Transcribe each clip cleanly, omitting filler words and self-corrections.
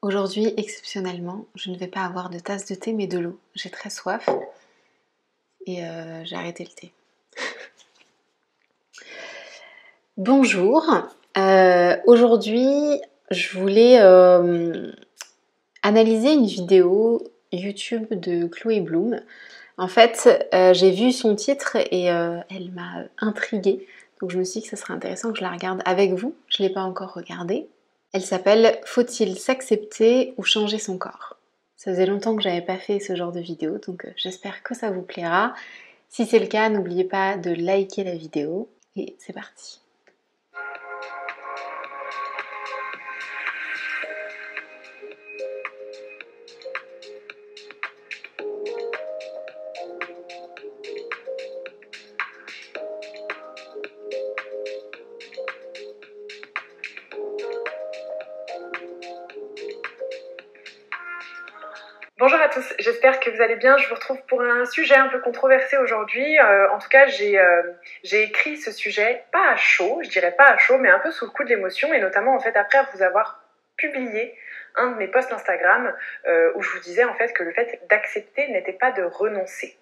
Aujourd'hui, exceptionnellement, je ne vais pas avoir de tasse de thé mais de l'eau. J'ai très soif et j'ai arrêté le thé. Bonjour, aujourd'hui je voulais analyser une vidéo YouTube de Chloé Bloom. En fait, j'ai vu son titre et elle m'a intriguée. Donc je me suis dit que ce serait intéressant que je la regarde avec vous. Je ne l'ai pas encore regardée. Elle s'appelle « Faut-il s'accepter ou changer son corps ?» Ça faisait longtemps que j'avais pas fait ce genre de vidéo, donc j'espère que ça vous plaira. Si c'est le cas, n'oubliez pas de liker la vidéo et c'est parti. Bonjour à tous, j'espère que vous allez bien. Je vous retrouve pour un sujet un peu controversé aujourd'hui. En tout cas, j'ai écrit ce sujet pas à chaud, je dirais pas à chaud, mais un peu sous le coup de l'émotion, et notamment en fait après vous avoir publié un de mes posts Instagram où je vous disais en fait que le fait d'accepter n'était pas de renoncer.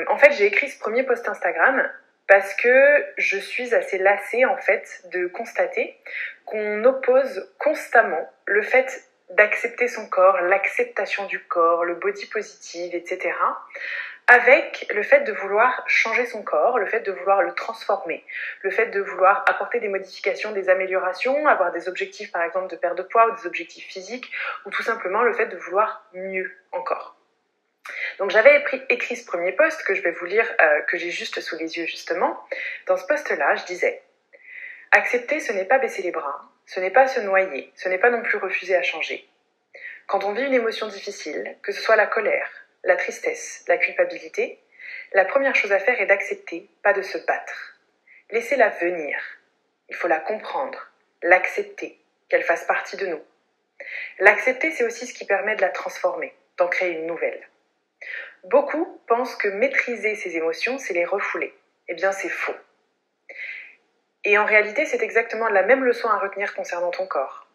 En fait, j'ai écrit ce premier post Instagram parce que je suis assez lassée en fait de constater qu'on oppose constamment le fait d'accepter son corps, l'acceptation du corps, le body positive, etc. avec le fait de vouloir changer son corps, le fait de vouloir le transformer, le fait de vouloir apporter des modifications, des améliorations, avoir des objectifs par exemple de perte de poids ou des objectifs physiques, ou tout simplement le fait de vouloir mieux encore. Donc j'avais écrit ce premier post que je vais vous lire, que j'ai juste sous les yeux justement. Dans ce post-là, je disais « Accepter, ce n'est pas baisser les bras, ce n'est pas se noyer, ce n'est pas non plus refuser à changer. Quand on vit une émotion difficile, que ce soit la colère, la tristesse, la culpabilité, la première chose à faire est d'accepter, pas de se battre. Laissez-la venir. Il faut la comprendre, l'accepter, qu'elle fasse partie de nous. L'accepter, c'est aussi ce qui permet de la transformer, d'en créer une nouvelle. Beaucoup pensent que maîtriser ses émotions, c'est les refouler. Eh bien, c'est faux. Et en réalité, c'est exactement la même leçon à retenir concernant ton corps.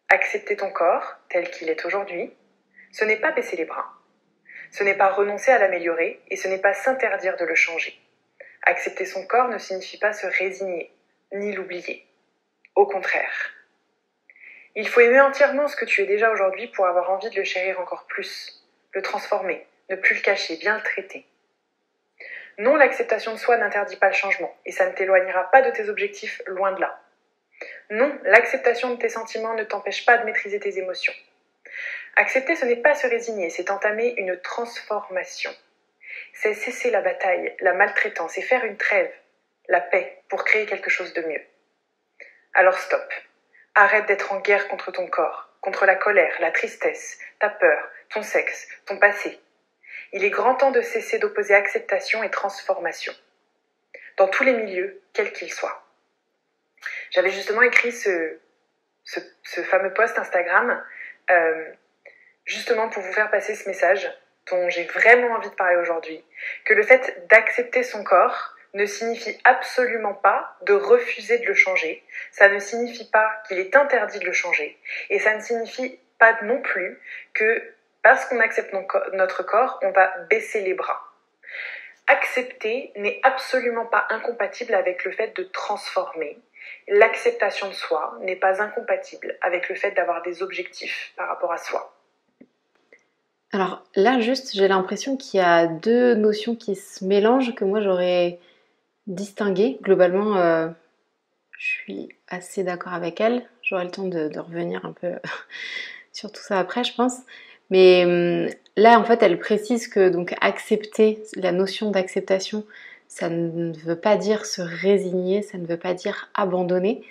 Accepter ton corps, tel qu'il est aujourd'hui, ce n'est pas baisser les bras. Ce n'est pas renoncer à l'améliorer et ce n'est pas s'interdire de le changer. Accepter son corps ne signifie pas se résigner, ni l'oublier. Au contraire. Il faut aimer entièrement ce que tu es déjà aujourd'hui pour avoir envie de le chérir encore plus, le transformer, ne plus le cacher, bien le traiter. Non, l'acceptation de soi n'interdit pas le changement et ça ne t'éloignera pas de tes objectifs, loin de là. Non, l'acceptation de tes sentiments ne t'empêche pas de maîtriser tes émotions. Accepter, ce n'est pas se résigner, c'est entamer une transformation. C'est cesser la bataille, la maltraitance et faire une trêve, la paix, pour créer quelque chose de mieux. Alors stop. Arrête d'être en guerre contre ton corps, contre la colère, la tristesse, ta peur, ton sexe, ton passé. Il est grand temps de cesser d'opposer acceptation et transformation. Dans tous les milieux, quels qu'ils soient. J'avais justement écrit ce fameux post Instagram justement pour vous faire passer ce message dont j'ai vraiment envie de parler aujourd'hui, que le fait d'accepter son corps ne signifie absolument pas de refuser de le changer, ça ne signifie pas qu'il est interdit de le changer, et ça ne signifie pas non plus que parce qu'on accepte notre corps, on va baisser les bras. Accepter n'est absolument pas incompatible avec le fait de transformer. L'acceptation de soi n'est pas incompatible avec le fait d'avoir des objectifs par rapport à soi. Alors là, juste, j'ai l'impression qu'il y a deux notions qui se mélangent que moi j'aurais distinguées. Globalement, je suis assez d'accord avec elle. J'aurai le temps de revenir un peu sur tout ça après, je pense. Mais là, en fait, elle précise que donc accepter, la notion d'acceptation, ça ne veut pas dire se résigner, ça ne veut pas dire abandonner.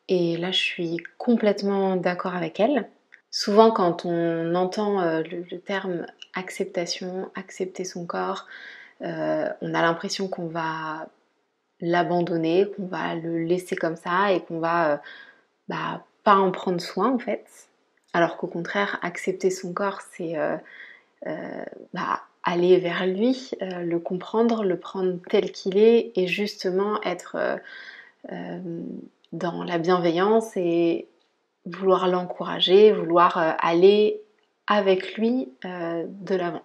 Et là, je suis complètement d'accord avec elle. Souvent, quand on entend le terme acceptation, accepter son corps, on a l'impression qu'on va l'abandonner, qu'on va le laisser comme ça et qu'on va pas en prendre soin en fait. Alors qu'au contraire, accepter son corps, c'est aller vers lui, le comprendre, le prendre tel qu'il est et justement être dans la bienveillance et vouloir l'encourager, vouloir aller avec lui de l'avant.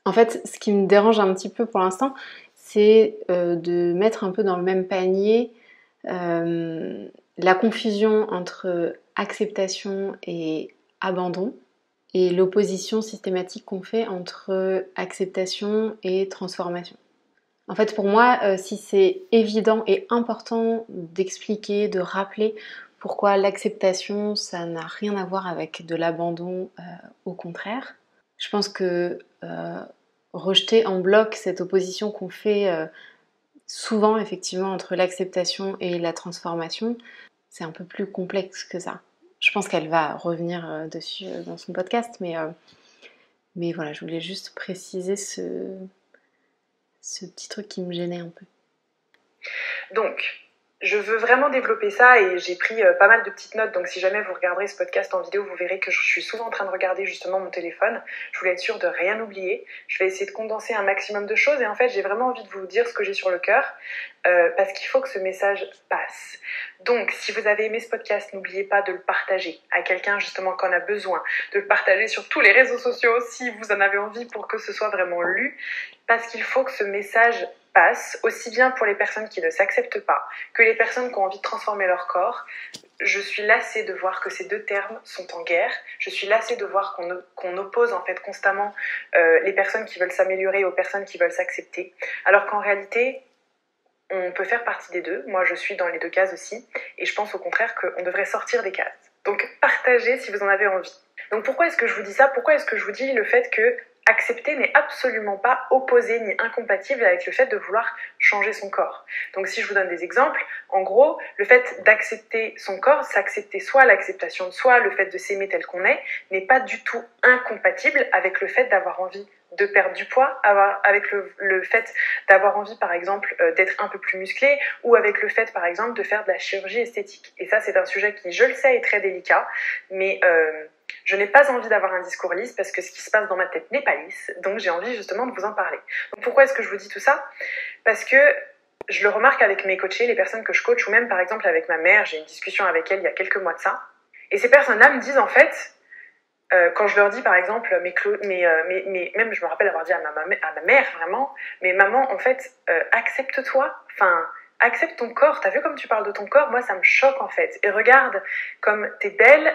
En fait, ce qui me dérange un petit peu pour l'instant, c'est de mettre un peu dans le même panier la confusion entre acceptation et abandon et l'opposition systématique qu'on fait entre acceptation et transformation. En fait, pour moi, si c'est évident et important d'expliquer, de rappeler pourquoi l'acceptation, ça n'a rien à voir avec de l'abandon, au contraire, je pense que rejeter en bloc cette opposition qu'on fait souvent effectivement entre l'acceptation et la transformation, c'est un peu plus complexe que ça. Je pense qu'elle va revenir dessus dans son podcast, mais voilà, je voulais juste préciser ce petit truc qui me gênait un peu. Donc, je veux vraiment développer ça et j'ai pris pas mal de petites notes, donc si jamais vous regarderez ce podcast en vidéo, vous verrez que je suis souvent en train de regarder justement mon téléphone. Je voulais être sûre de rien oublier. Je vais essayer de condenser un maximum de choses et en fait j'ai vraiment envie de vous dire ce que j'ai sur le cœur parce qu'il faut que ce message passe. Donc si vous avez aimé ce podcast, n'oubliez pas de le partager à quelqu'un justement qui en a besoin, de le partager sur tous les réseaux sociaux si vous en avez envie pour que ce soit vraiment lu, parce qu'il faut que ce message passe, aussi bien pour les personnes qui ne s'acceptent pas que les personnes qui ont envie de transformer leur corps. Je suis lassée de voir que ces deux termes sont en guerre. Je suis lassée de voir qu'on oppose en fait constamment les personnes qui veulent s'améliorer aux personnes qui veulent s'accepter, alors qu'en réalité, on peut faire partie des deux. Moi, je suis dans les deux cases aussi, et je pense au contraire qu'on devrait sortir des cases. Donc, partagez si vous en avez envie. Donc, pourquoi est-ce que je vous dis ça ? Pourquoi est-ce que je vous dis le fait que accepter n'est absolument pas opposé ni incompatible avec le fait de vouloir changer son corps. Donc si je vous donne des exemples, en gros, le fait d'accepter son corps, s'accepter soi, l'acceptation de soi, le fait de s'aimer tel qu'on est, n'est pas du tout incompatible avec le fait d'avoir envie de perdre du poids, avec le fait d'avoir envie par exemple d'être un peu plus musclé, ou avec le fait par exemple de faire de la chirurgie esthétique. Et ça c'est un sujet qui, je le sais, est très délicat, mais je n'ai pas envie d'avoir un discours lisse parce que ce qui se passe dans ma tête n'est pas lisse, donc j'ai envie justement de vous en parler. Donc pourquoi est-ce que je vous dis tout ça ? Parce que je le remarque avec mes coachés, les personnes que je coach, ou même par exemple avec ma mère, j'ai une discussion avec elle il y a quelques mois de ça, et ces personnes-là me disent en fait, quand je leur dis par exemple, même je me rappelle avoir dit à ma mère vraiment, mais maman en fait, accepte-toi, enfin accepte ton corps, t'as vu comme tu parles de ton corps, moi ça me choque en fait, et regarde comme t'es belle,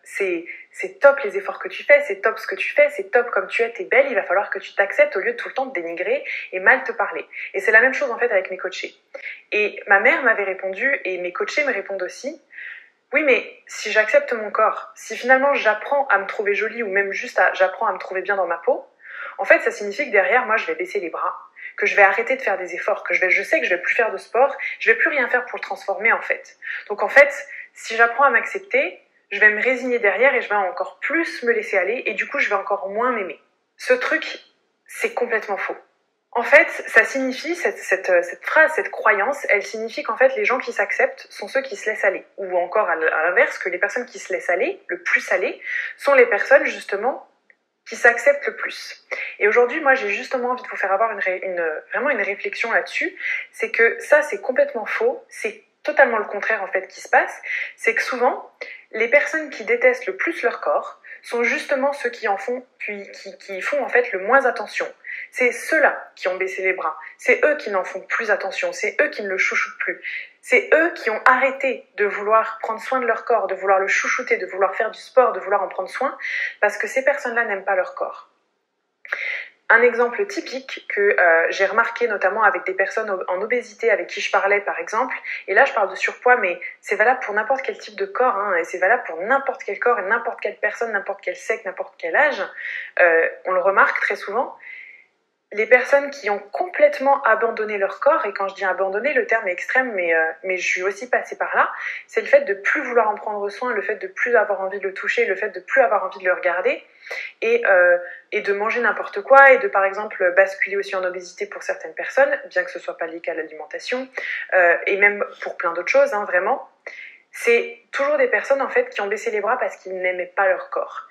c'est top les efforts que tu fais, c'est top ce que tu fais, c'est top comme tu es, t'es belle, il va falloir que tu t'acceptes au lieu de tout le temps te dénigrer et mal te parler. Et c'est la même chose en fait avec mes coachés. Et ma mère m'avait répondu, et mes coachés me répondent aussi, oui mais si j'accepte mon corps, si finalement j'apprends à me trouver jolie ou même juste j'apprends à me trouver bien dans ma peau, en fait ça signifie que derrière moi je vais baisser les bras, que je vais arrêter de faire des efforts, je sais que je vais plus faire de sport, je vais plus rien faire pour le transformer en fait. Donc en fait, si j'apprends à m'accepter, je vais me résigner derrière et je vais encore plus me laisser aller et du coup je vais encore moins m'aimer. Ce truc, c'est complètement faux. En fait, ça signifie, cette phrase, cette croyance, elle signifie qu'en fait les gens qui s'acceptent sont ceux qui se laissent aller. Ou encore à l'inverse, que les personnes qui se laissent aller, le plus aller, sont les personnes justement qui s'acceptent le plus. Et aujourd'hui, moi j'ai justement envie de vous faire avoir vraiment une réflexion là-dessus, c'est que ça c'est complètement faux, c'est totalement le contraire en fait qui se passe, c'est que souvent, les personnes qui détestent le plus leur corps sont justement ceux qui en font, qui font en fait le moins attention. C'est ceux-là qui ont baissé les bras, c'est eux qui n'en font plus attention, c'est eux qui ne le chouchoutent plus. C'est eux qui ont arrêté de vouloir prendre soin de leur corps, de vouloir le chouchouter, de vouloir faire du sport, de vouloir en prendre soin, parce que ces personnes-là n'aiment pas leur corps. Un exemple typique que j'ai remarqué notamment avec des personnes en obésité avec qui je parlais par exemple, et là je parle de surpoids mais c'est valable pour n'importe quel type de corps, hein, et c'est valable pour n'importe quel corps et n'importe quelle personne, n'importe quel sexe, n'importe quel âge, on le remarque très souvent, les personnes qui ont complètement abandonné leur corps, et quand je dis abandonné, le terme est extrême, mais je suis aussi passée par là, c'est le fait de plus vouloir en prendre soin, le fait de plus avoir envie de le toucher, le fait de plus avoir envie de le regarder, et de manger n'importe quoi, et de par exemple basculer aussi en obésité pour certaines personnes, bien que ce soit pas lié qu'à l'alimentation, et même pour plein d'autres choses, hein, vraiment. C'est toujours des personnes en fait qui ont baissé les bras parce qu'ils n'aimaient pas leur corps.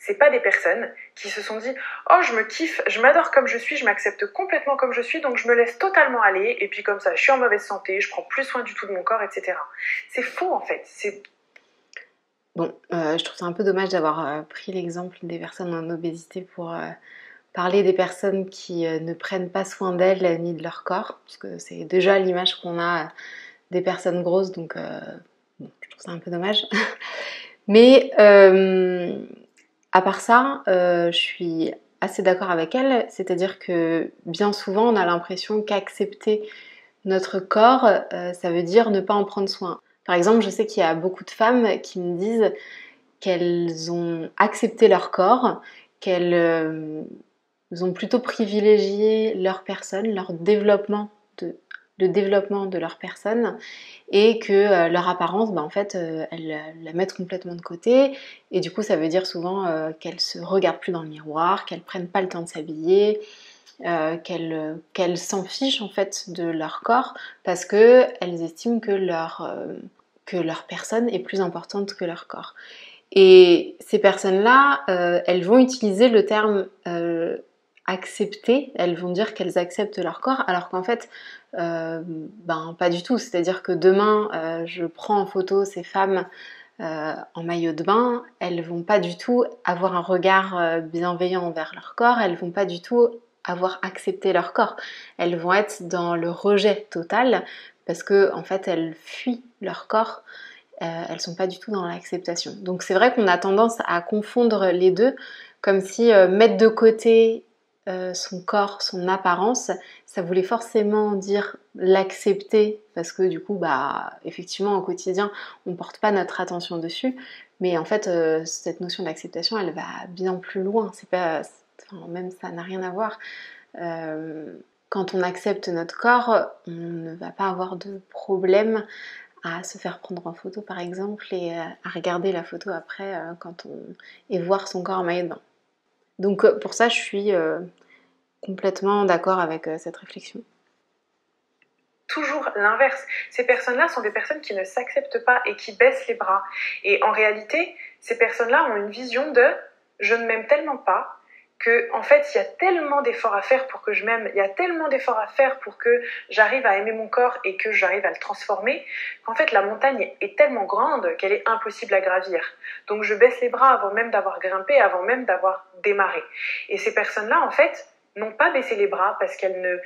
C'est pas des personnes qui se sont dit « Oh, je me kiffe, je m'adore comme je suis, je m'accepte complètement comme je suis, donc je me laisse totalement aller, et puis comme ça, je suis en mauvaise santé, je prends plus soin du tout de mon corps, etc. » C'est faux, en fait. Bon, je trouve ça un peu dommage d'avoir pris l'exemple des personnes en obésité pour parler des personnes qui ne prennent pas soin d'elles ni de leur corps, parce que c'est déjà l'image qu'on a des personnes grosses, donc bon, je trouve ça un peu dommage. Mais à part ça, je suis assez d'accord avec elle, c'est-à-dire que bien souvent on a l'impression qu'accepter notre corps, ça veut dire ne pas en prendre soin. Par exemple, je sais qu'il y a beaucoup de femmes qui me disent qu'elles ont accepté leur corps, qu'elles ont plutôt privilégié leur personne, le développement de leur personne, et que leur apparence, en fait, elles la mettent complètement de côté. Et du coup, ça veut dire souvent qu'elles se regardent plus dans le miroir, qu'elles prennent pas le temps de s'habiller, qu'elles s'en fichent en fait de leur corps parce que elles estiment que leur personne est plus importante que leur corps. Et ces personnes-là, elles vont utiliser le terme accepter, elles vont dire qu'elles acceptent leur corps, alors qu'en fait, pas du tout. C'est-à-dire que demain, je prends en photo ces femmes en maillot de bain, elles vont pas du tout avoir un regard bienveillant envers leur corps, elles vont pas du tout avoir accepté leur corps. Elles vont être dans le rejet total parce que en fait, elles fuient leur corps. Elles sont pas du tout dans l'acceptation. Donc c'est vrai qu'on a tendance à confondre les deux, comme si mettre de côté son corps, son apparence, ça voulait forcément dire l'accepter, parce que du coup, effectivement, au quotidien, on porte pas notre attention dessus. Mais en fait, cette notion d'acceptation, elle va bien plus loin. C'est pas, enfin, même ça n'a rien à voir. Quand on accepte notre corps, on ne va pas avoir de problème à se faire prendre en photo par exemple et à regarder la photo après et voir son corps en maillot de bain. Donc pour ça je suis complètement d'accord avec cette réflexion. Toujours l'inverse. Ces personnes-là sont des personnes qui ne s'acceptent pas et qui baissent les bras. Et en réalité, ces personnes-là ont une vision de « je ne m'aime tellement pas » que, en fait, il y a tellement d'efforts à faire pour que je m'aime, il y a tellement d'efforts à faire pour que j'arrive à aimer mon corps et que j'arrive à le transformer, qu'en fait, la montagne est tellement grande qu'elle est impossible à gravir. Donc, je baisse les bras avant même d'avoir grimpé, avant même d'avoir démarré. Et ces personnes-là, en fait, n'ont pas baissé les bras parce qu'elles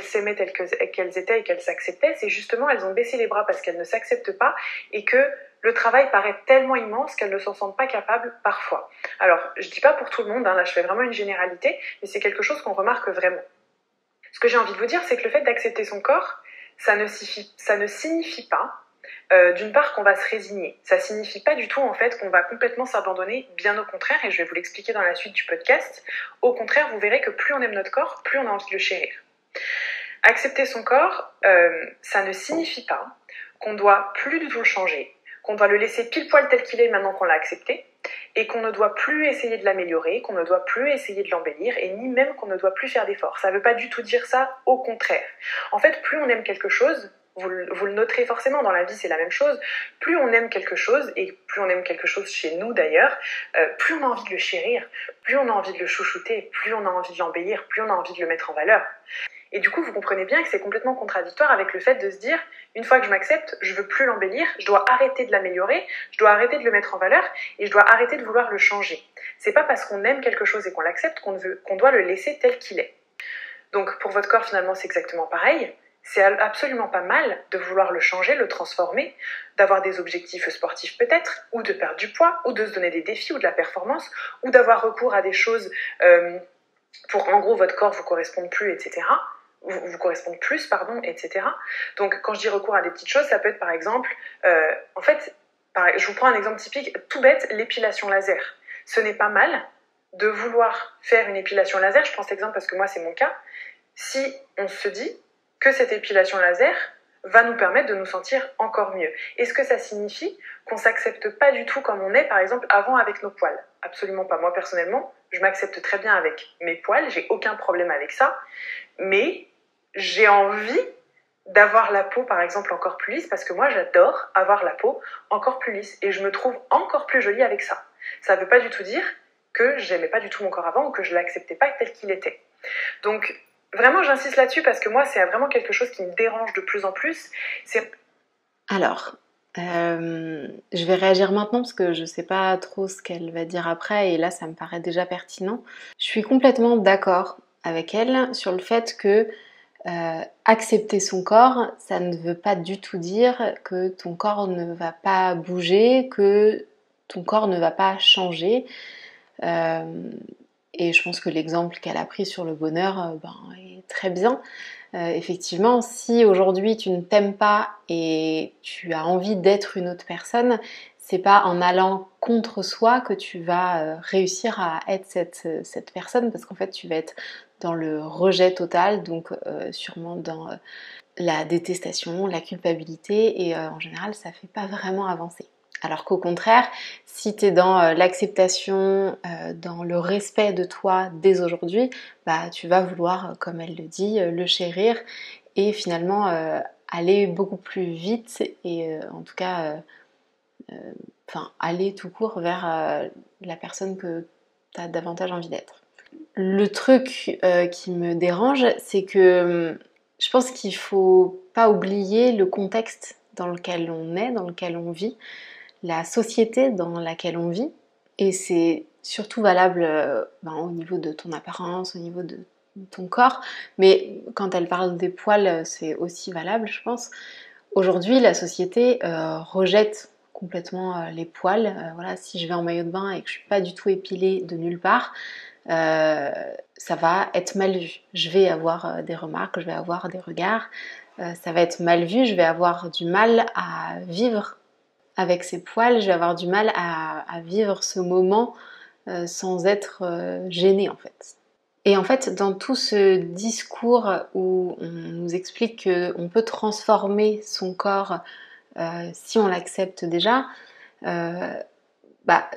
s'aimaient telles qu'elles étaient et qu'elles s'acceptaient, c'est justement elles ont baissé les bras parce qu'elles ne s'acceptent pas et que le travail paraît tellement immense qu'elles ne s'en sentent pas capables parfois. Alors, je dis pas pour tout le monde, là je fais vraiment une généralité, mais c'est quelque chose qu'on remarque vraiment. Ce que j'ai envie de vous dire, c'est que le fait d'accepter son corps, ça ne signifie pas d'une part qu'on va se résigner. Ça signifie pas du tout en fait qu'on va complètement s'abandonner, bien au contraire, et je vais vous l'expliquer dans la suite du podcast. Au contraire, vous verrez que plus on aime notre corps, plus on a envie de le chérir. Accepter son corps, ça ne signifie pas qu'on doit plus du tout le changer, qu'on doit le laisser pile poil tel qu'il est maintenant qu'on l'a accepté, et qu'on ne doit plus essayer de l'améliorer, qu'on ne doit plus essayer de l'embellir, et ni même qu'on ne doit plus faire d'efforts. Ça ne veut pas du tout dire ça, au contraire. En fait, plus on aime quelque chose, vous le noterez forcément, dans la vie c'est la même chose, plus on aime quelque chose, et plus on aime quelque chose chez nous d'ailleurs, plus on a envie de le chérir, plus on a envie de le chouchouter, plus on a envie de l'embellir, plus on a envie de le mettre en valeur. Et du coup, vous comprenez bien que c'est complètement contradictoire avec le fait de se dire, une fois que je m'accepte, je veux plus l'embellir, je dois arrêter de l'améliorer, je dois arrêter de le mettre en valeur, et je dois arrêter de vouloir le changer. C'est pas parce qu'on aime quelque chose et qu'on l'accepte qu'on doit le laisser tel qu'il est. Donc pour votre corps, finalement, c'est exactement pareil. C'est absolument pas mal de vouloir le changer, le transformer, d'avoir des objectifs sportifs peut-être, ou de perdre du poids, ou de se donner des défis ou de la performance, ou d'avoir recours à des choses pour, en gros, votre corps vous corresponde plus, etc. Vous correspondent plus, pardon, etc. Donc quand je dis recours à des petites choses, ça peut être par exemple, en fait, je vous prends un exemple typique, tout bête, l'épilation laser. Ce n'est pas mal de vouloir faire une épilation laser, je prends cet exemple parce que moi c'est mon cas, si on se dit que cette épilation laser va nous permettre de nous sentir encore mieux. Est-ce que ça signifie qu'on s'accepte pas du tout comme on est, par exemple, avant avec nos poils? Absolument pas. Moi, personnellement, je m'accepte très bien avec mes poils, j'ai aucun problème avec ça, mais j'ai envie d'avoir la peau, par exemple, encore plus lisse, parce que moi, j'adore avoir la peau encore plus lisse, et je me trouve encore plus jolie avec ça. Ça ne veut pas du tout dire que j'aimais pas du tout mon corps avant, ou que je l'acceptais pas tel qu'il était. Donc, vraiment, j'insiste là-dessus parce que moi, c'est vraiment quelque chose qui me dérange de plus en plus. Alors, Je vais réagir maintenant parce que je sais pas trop ce qu'elle va dire après et là ça me paraît déjà pertinent. Je suis complètement d'accord avec elle sur le fait que accepter son corps, ça ne veut pas du tout dire que ton corps ne va pas bouger, que ton corps ne va pas changer. Euh, et je pense que l'exemple qu'elle a pris sur le bonheur est très bien. Effectivement, si aujourd'hui tu ne t'aimes pas et tu as envie d'être une autre personne, c'est pas en allant contre soi que tu vas réussir à être cette personne, parce qu'en fait tu vas être dans le rejet total, donc sûrement dans la détestation, la culpabilité, et en général ça fait pas vraiment avancer. Alors qu'au contraire, si tu es dans l'acceptation, dans le respect de toi dès aujourd'hui, bah, tu vas vouloir, comme elle le dit, le chérir et finalement aller beaucoup plus vite et en tout cas aller tout court vers la personne que tu as davantage envie d'être. Le truc qui me dérange, c'est que je pense qu'il faut pas oublier le contexte dans lequel on est, dans lequel on vit, la société dans laquelle on vit, et c'est surtout valable au niveau de ton apparence, au niveau de ton corps, mais quand elle parle des poils, c'est aussi valable, je pense. Aujourd'hui, la société rejette complètement les poils. Voilà, si je vais en maillot de bain et que je suis pas du tout épilée de nulle part, ça va être mal vu. Je vais avoir des remarques, je vais avoir des regards, ça va être mal vu, je vais avoir du mal à vivre avec ces poils, je vais avoir du mal à vivre ce moment sans être gênée en fait. Et en fait, dans tout ce discours où on nous explique qu'on peut transformer son corps si on l'accepte déjà, euh, bah,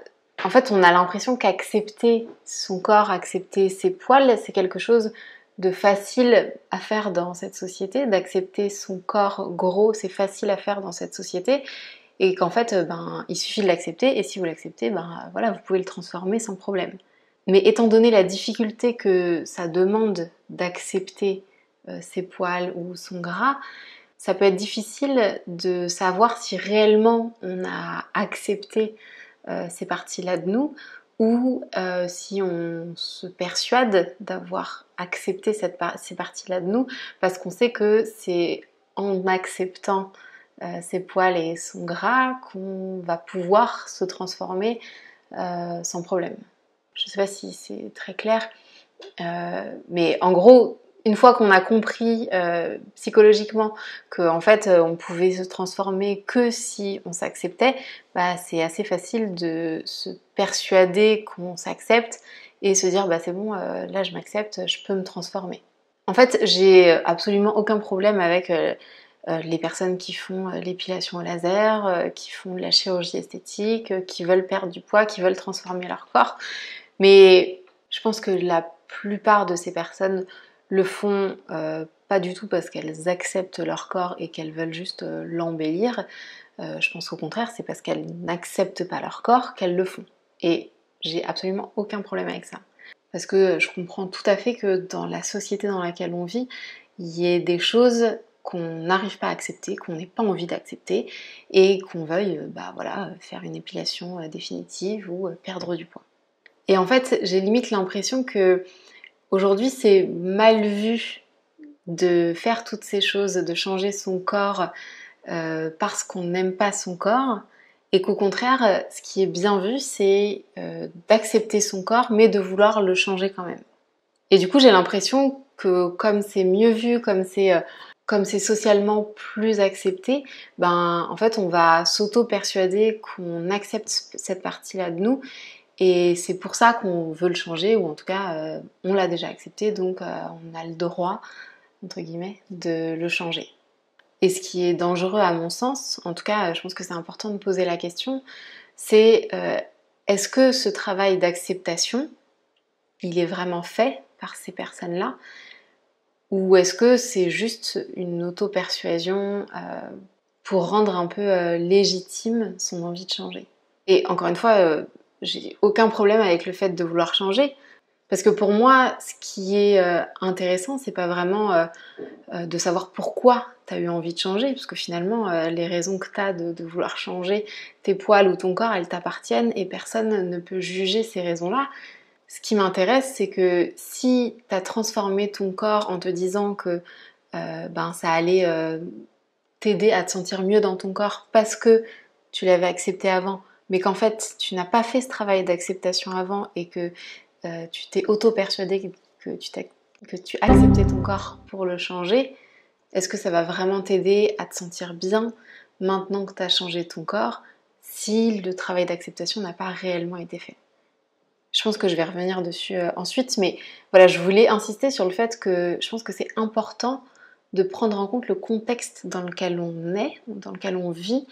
en fait, on a l'impression qu'accepter son corps, accepter ses poils, c'est quelque chose de facile à faire dans cette société. D'accepter son corps gros, c'est facile à faire dans cette société. Et qu'en fait, il suffit de l'accepter. Et si vous l'acceptez, voilà, vous pouvez le transformer sans problème. Mais étant donné la difficulté que ça demande d'accepter ses poils ou son gras, ça peut être difficile de savoir si réellement on a accepté ces parties-là de nous ou si on se persuade d'avoir accepté ces parties-là de nous parce qu'on sait que c'est en acceptant ses poils et son gras qu'on va pouvoir se transformer sans problème. Je ne sais pas si c'est très clair, mais en gros, une fois qu'on a compris psychologiquement qu'en fait on pouvait se transformer que si on s'acceptait, c'est assez facile de se persuader qu'on s'accepte et se dire c'est bon, là je m'accepte, je peux me transformer. En fait, j'ai absolument aucun problème avec les personnes qui font l'épilation au laser, qui font de la chirurgie esthétique, qui veulent perdre du poids, qui veulent transformer leur corps. Mais je pense que la plupart de ces personnes le font pas du tout parce qu'elles acceptent leur corps et qu'elles veulent juste l'embellir. Je pense qu'au contraire, c'est parce qu'elles n'acceptent pas leur corps qu'elles le font. Et j'ai absolument aucun problème avec ça. Parce que je comprends tout à fait que dans la société dans laquelle on vit, il y ait des choses qu'on n'arrive pas à accepter, qu'on n'ait pas envie d'accepter, et qu'on veuille faire une épilation définitive ou perdre du poids. Et en fait, j'ai limite l'impression que aujourd'hui c'est mal vu de faire toutes ces choses, de changer son corps parce qu'on n'aime pas son corps, et qu'au contraire, ce qui est bien vu, c'est d'accepter son corps, mais de vouloir le changer quand même. Et du coup, j'ai l'impression que comme c'est mieux vu, comme c'est socialement plus accepté, en fait, on va s'auto-persuader qu'on accepte cette partie-là de nous. Et c'est pour ça qu'on veut le changer, ou en tout cas, on l'a déjà accepté, donc on a le droit, entre guillemets, de le changer. Et ce qui est dangereux à mon sens, en tout cas, je pense que c'est important de poser la question, c'est est-ce que ce travail d'acceptation, il est vraiment fait par ces personnes-là, ou est-ce que c'est juste une auto-persuasion pour rendre un peu légitime son envie de changer? Et encore une fois, j'ai aucun problème avec le fait de vouloir changer. Parce que pour moi, ce qui est intéressant, c'est pas vraiment de savoir pourquoi tu as eu envie de changer, parce que finalement, les raisons que tu as de vouloir changer tes poils ou ton corps, elles t'appartiennent et personne ne peut juger ces raisons-là. Ce qui m'intéresse, c'est que si tu as transformé ton corps en te disant que ça allait t'aider à te sentir mieux dans ton corps parce que tu l'avais accepté avant, mais qu'en fait tu n'as pas fait ce travail d'acceptation avant et que tu t'es auto-persuadé que tu acceptais ton corps pour le changer, est-ce que ça va vraiment t'aider à te sentir bien maintenant que tu as changé ton corps si le travail d'acceptation n'a pas réellement été fait? Je pense que je vais revenir dessus ensuite, mais voilà, je voulais insister sur le fait que je pense que c'est important de prendre en compte le contexte dans lequel on est, dans lequel on vit,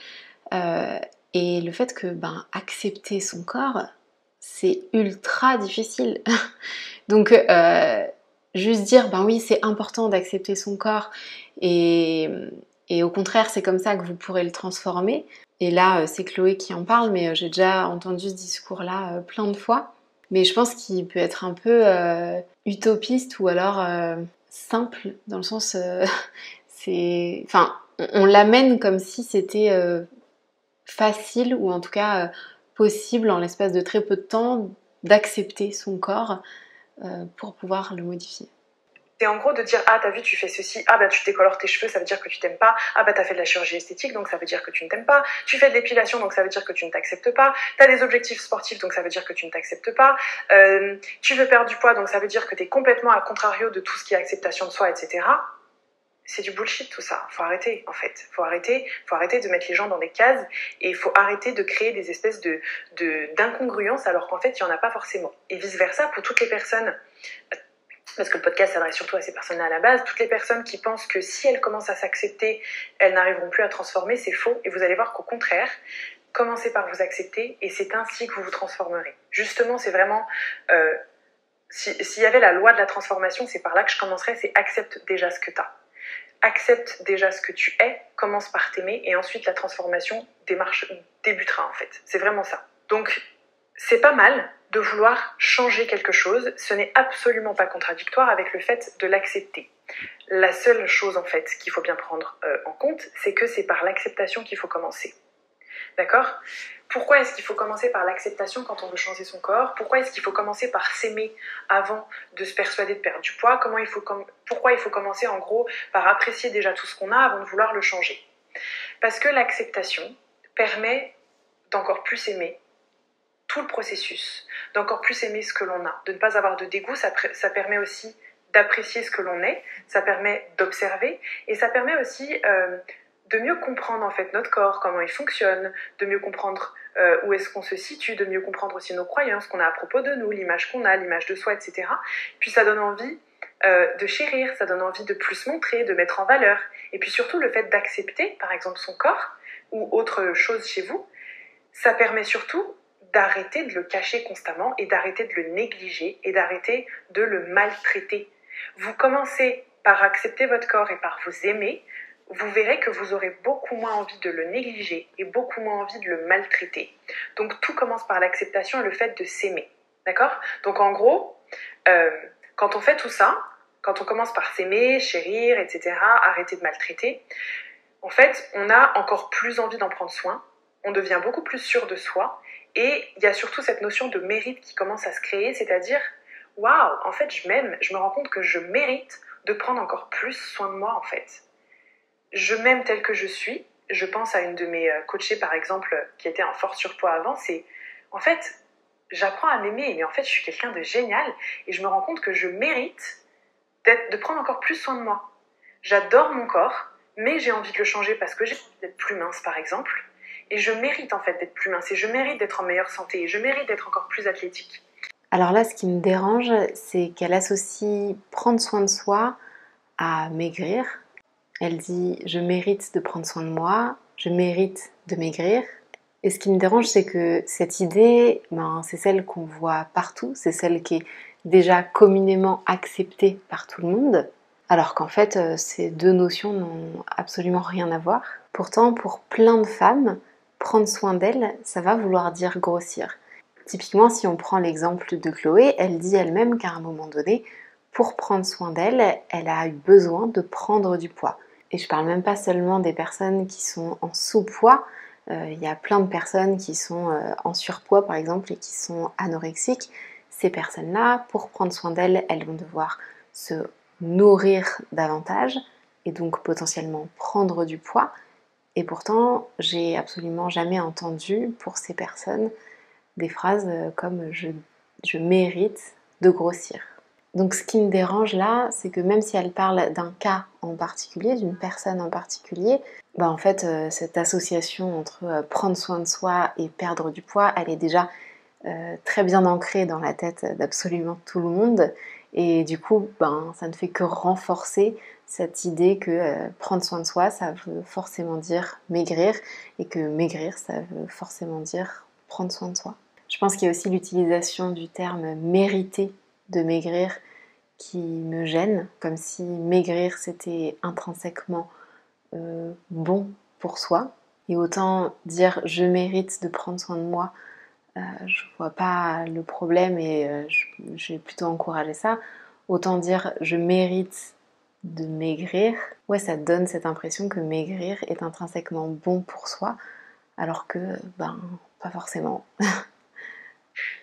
et le fait que accepter son corps, c'est ultra difficile. Donc juste dire oui, c'est important d'accepter son corps et au contraire c'est comme ça que vous pourrez le transformer. Et là c'est Chloé qui en parle, mais j'ai déjà entendu ce discours là plein de fois. Mais je pense qu'il peut être un peu utopiste ou alors simple dans le sens on l'amène comme si c'était facile ou en tout cas possible en l'espace de très peu de temps d'accepter son corps pour pouvoir le modifier. C'est en gros de dire t'as vu tu fais ceci, tu décolores tes cheveux, ça veut dire que tu t'aimes pas, t'as fait de la chirurgie esthétique donc ça veut dire que tu ne t'aimes pas, tu fais de l'épilation donc ça veut dire que tu ne t'acceptes pas, t'as des objectifs sportifs donc ça veut dire que tu ne t'acceptes pas, tu veux perdre du poids donc ça veut dire que t'es complètement à contrario de tout ce qui est acceptation de soi, etc. C'est du bullshit tout ça, faut arrêter en fait, faut arrêter de mettre les gens dans des cases et il faut arrêter de créer des espèces d'incongruences alors qu'en fait il n'y en a pas forcément. Et vice versa pour toutes les personnes, parce que le podcast s'adresse surtout à ces personnes-là à la base, toutes les personnes qui pensent que si elles commencent à s'accepter, elles n'arriveront plus à transformer, c'est faux. Et vous allez voir qu'au contraire, commencez par vous accepter et c'est ainsi que vous vous transformerez. Justement, c'est vraiment... s'il y avait la loi de la transformation, c'est par là que je commencerais, c'est accepte déjà ce que tu as. Accepte déjà ce que tu es, commence par t'aimer et ensuite la transformation débutera en fait. C'est vraiment ça. Donc, c'est pas mal de vouloir changer quelque chose, ce n'est absolument pas contradictoire avec le fait de l'accepter. La seule chose en fait qu'il faut bien prendre en compte, c'est que c'est par l'acceptation qu'il faut commencer. D'accord ? Pourquoi est-ce qu'il faut commencer par l'acceptation quand on veut changer son corps ? Pourquoi est-ce qu'il faut commencer par s'aimer avant de se persuader de perdre du poids ? Pourquoi il faut commencer en gros par apprécier déjà tout ce qu'on a avant de vouloir le changer ? Parce que l'acceptation permet d'encore plus aimer tout le processus, d'encore plus aimer ce que l'on a, de ne pas avoir de dégoût, ça permet aussi d'apprécier ce que l'on est, ça permet d'observer et ça permet aussi de mieux comprendre en fait notre corps, comment il fonctionne, de mieux comprendre où est-ce qu'on se situe, de mieux comprendre aussi nos croyances qu'on a à propos de nous, l'image qu'on a, l'image de soi, etc. Puis ça donne envie de chérir, ça donne envie de plus montrer, de mettre en valeur. Et puis surtout le fait d'accepter, par exemple, son corps ou autre chose chez vous, ça permet surtout d'arrêter de le cacher constamment et d'arrêter de le négliger et d'arrêter de le maltraiter. Vous commencez par accepter votre corps et par vous aimer, vous verrez que vous aurez beaucoup moins envie de le négliger et beaucoup moins envie de le maltraiter. Donc tout commence par l'acceptation et le fait de s'aimer. D'accord ? Donc en gros, quand on fait tout ça, quand on commence par s'aimer, chérir, etc., arrêter de maltraiter, en fait, on a encore plus envie d'en prendre soin, on devient beaucoup plus sûr de soi, et il y a surtout cette notion de mérite qui commence à se créer, c'est-à-dire, waouh, en fait, je m'aime, je me rends compte que je mérite de prendre encore plus soin de moi, en fait. Je m'aime telle que je suis. Je pense à une de mes coachées, par exemple, qui était en fort surpoids avant, c'est, en fait, j'apprends à m'aimer, mais en fait, je suis quelqu'un de génial, et je me rends compte que je mérite de prendre encore plus soin de moi. J'adore mon corps, mais j'ai envie de le changer parce que j'ai envie d'être plus mince, par exemple. Et je mérite en fait d'être plus mince et je mérite d'être en meilleure santé et je mérite d'être encore plus athlétique. Alors là, ce qui me dérange, c'est qu'elle associe prendre soin de soi à maigrir. Elle dit « je mérite de prendre soin de moi, je mérite de maigrir ». Et ce qui me dérange, c'est que cette idée, c'est celle qu'on voit partout, c'est celle qui est déjà communément acceptée par tout le monde, alors qu'en fait, ces deux notions n'ont absolument rien à voir. Pourtant, pour plein de femmes, prendre soin d'elles, ça va vouloir dire grossir. Typiquement, si on prend l'exemple de Chloé, elle dit elle-même qu'à un moment donné, pour prendre soin d'elle, elle a eu besoin de prendre du poids. Et je parle même pas seulement des personnes qui sont en sous-poids, il y a plein de personnes qui sont en surpoids par exemple et qui sont anorexiques. Ces personnes-là, pour prendre soin d'elles, elles vont devoir se nourrir davantage et donc potentiellement prendre du poids. Et pourtant, j'ai absolument jamais entendu pour ces personnes des phrases comme je mérite de grossir. Donc ce qui me dérange là, c'est que même si elle parle d'un cas en particulier, d'une personne en particulier, en fait cette association entre prendre soin de soi et perdre du poids, elle est déjà très bien ancrée dans la tête d'absolument tout le monde. Et du coup, ça ne fait que renforcer cette idée que prendre soin de soi, ça veut forcément dire maigrir, et que maigrir, ça veut forcément dire prendre soin de soi. Je pense qu'il y a aussi l'utilisation du terme mériter de maigrir qui me gêne, comme si maigrir c'était intrinsèquement bon pour soi. Et autant dire je mérite de prendre soin de moi, je vois pas le problème et je vais plutôt encourager ça. Autant dire je mérite de maigrir, ouais, ça donne cette impression que maigrir est intrinsèquement bon pour soi, alors que pas forcément.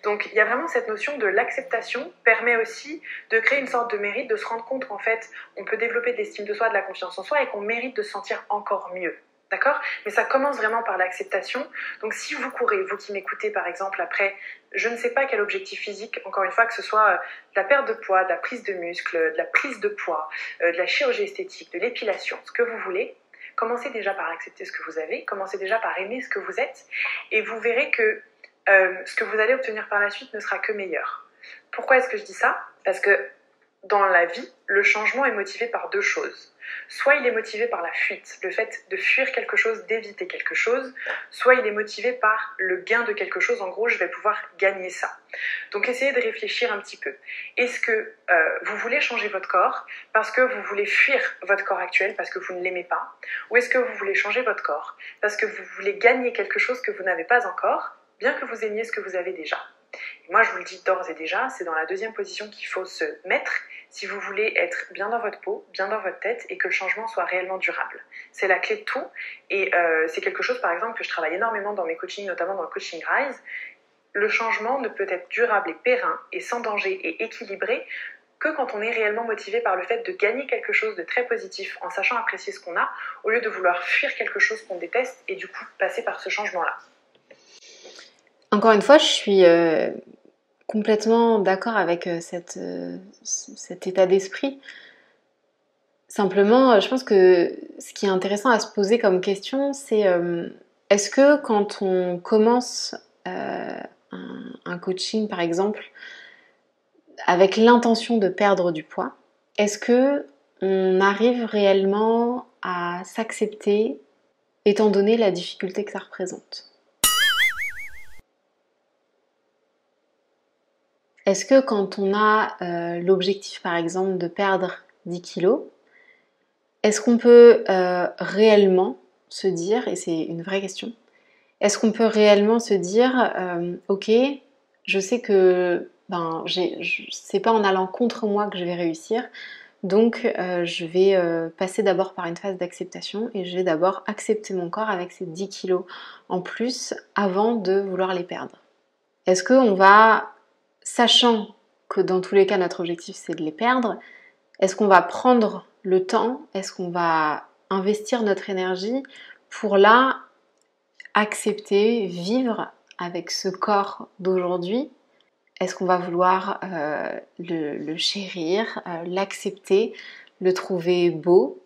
Donc il y a vraiment cette notion de l'acceptation permet aussi de créer une sorte de mérite, de se rendre compte qu'en fait on peut développer de l'estime de soi, de la confiance en soi et qu'on mérite de se sentir encore mieux. D'accord? Mais ça commence vraiment par l'acceptation. Donc si vous courez, vous qui m'écoutez par exemple après, je ne sais pas quel objectif physique, encore une fois, que ce soit de la perte de poids, de la prise de muscle, de la prise de poids, de la chirurgie esthétique, de l'épilation, ce que vous voulez, commencez déjà par accepter ce que vous avez, commencez déjà par aimer ce que vous êtes et vous verrez que ce que vous allez obtenir par la suite ne sera que meilleur. Pourquoi est-ce que je dis ça? Parce que dans la vie, le changement est motivé par deux choses. Soit il est motivé par la fuite, le fait de fuir quelque chose, d'éviter quelque chose, soit il est motivé par le gain de quelque chose, en gros je vais pouvoir gagner ça. Donc essayez de réfléchir un petit peu. Est-ce que vous voulez changer votre corps parce que vous voulez fuir votre corps actuel parce que vous ne l'aimez pas? Ou est-ce que vous voulez changer votre corps parce que vous voulez gagner quelque chose que vous n'avez pas encore, bien que vous aimiez ce que vous avez déjà? Et moi je vous le dis d'ores et déjà, c'est dans la deuxième position qu'il faut se mettre si vous voulez être bien dans votre peau, bien dans votre tête et que le changement soit réellement durable. C'est la clé de tout et c'est quelque chose par exemple que je travaille énormément dans mes coachings, notamment dans le coaching Rise. Le changement ne peut être durable et périn et sans danger et équilibré que quand on est réellement motivé par le fait de gagner quelque chose de très positif en sachant apprécier ce qu'on a au lieu de vouloir fuir quelque chose qu'on déteste et du coup passer par ce changement-là. Encore une fois, je suis complètement d'accord avec cet état d'esprit. Simplement, je pense que ce qui est intéressant à se poser comme question, c'est est-ce que quand on commence un coaching, par exemple, avec l'intention de perdre du poids, est-ce que on arrive réellement à s'accepter étant donné la difficulté que ça représente? Est-ce que quand on a l'objectif par exemple de perdre 10 kilos, est-ce qu'on peut réellement se dire, et c'est une vraie question, est-ce qu'on peut réellement se dire ok, je sais que c'est pas en allant contre moi que je vais réussir, donc je vais passer d'abord par une phase d'acceptation et je vais d'abord accepter mon corps avec ces 10 kilos en plus avant de vouloir les perdre. Est-ce qu'on va, sachant que dans tous les cas notre objectif c'est de les perdre, est-ce qu'on va prendre le temps, est-ce qu'on va investir notre énergie pour là accepter, vivre avec ce corps d'aujourd'hui? Est-ce qu'on va vouloir le chérir, l'accepter, le trouver beau,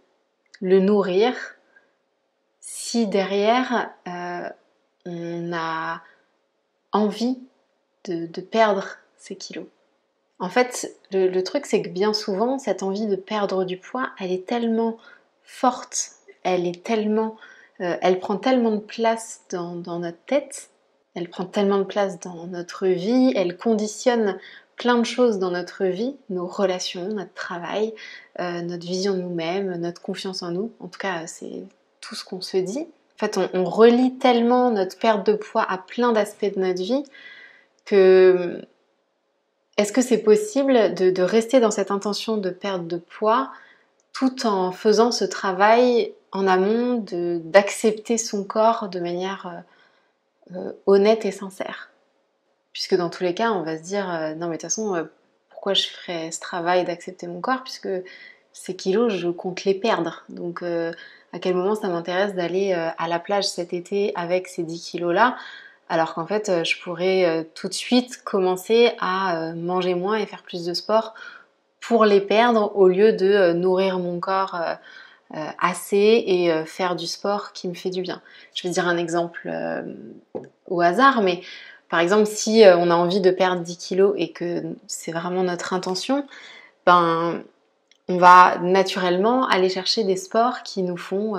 le nourrir, si derrière on a envie de perdre ces kilos? En fait, le truc, c'est que bien souvent, cette envie de perdre du poids, elle est tellement forte, elle prend tellement de place dans notre tête, elle prend tellement de place dans notre vie, elle conditionne plein de choses dans notre vie, nos relations, notre travail, notre vision de nous-mêmes, notre confiance en nous. En tout cas, c'est tout ce qu'on se dit. En fait, on relie tellement notre perte de poids à plein d'aspects de notre vie que est-ce que c'est possible de rester dans cette intention de perte de poids tout en faisant ce travail en amont d'accepter son corps de manière honnête et sincère? Puisque dans tous les cas, on va se dire non mais de toute façon, pourquoi je ferais ce travail d'accepter mon corps, puisque ces kilos, je compte les perdre. Donc à quel moment ça m'intéresse d'aller à la plage cet été avec ces 10 kilos-là, alors qu'en fait, je pourrais tout de suite commencer à manger moins et faire plus de sport pour les perdre, au lieu de nourrir mon corps assez et faire du sport qui me fait du bien. Je vais dire un exemple au hasard, mais par exemple, si on a envie de perdre 10 kilos et que c'est vraiment notre intention, ben, on va naturellement aller chercher des sports qui nous font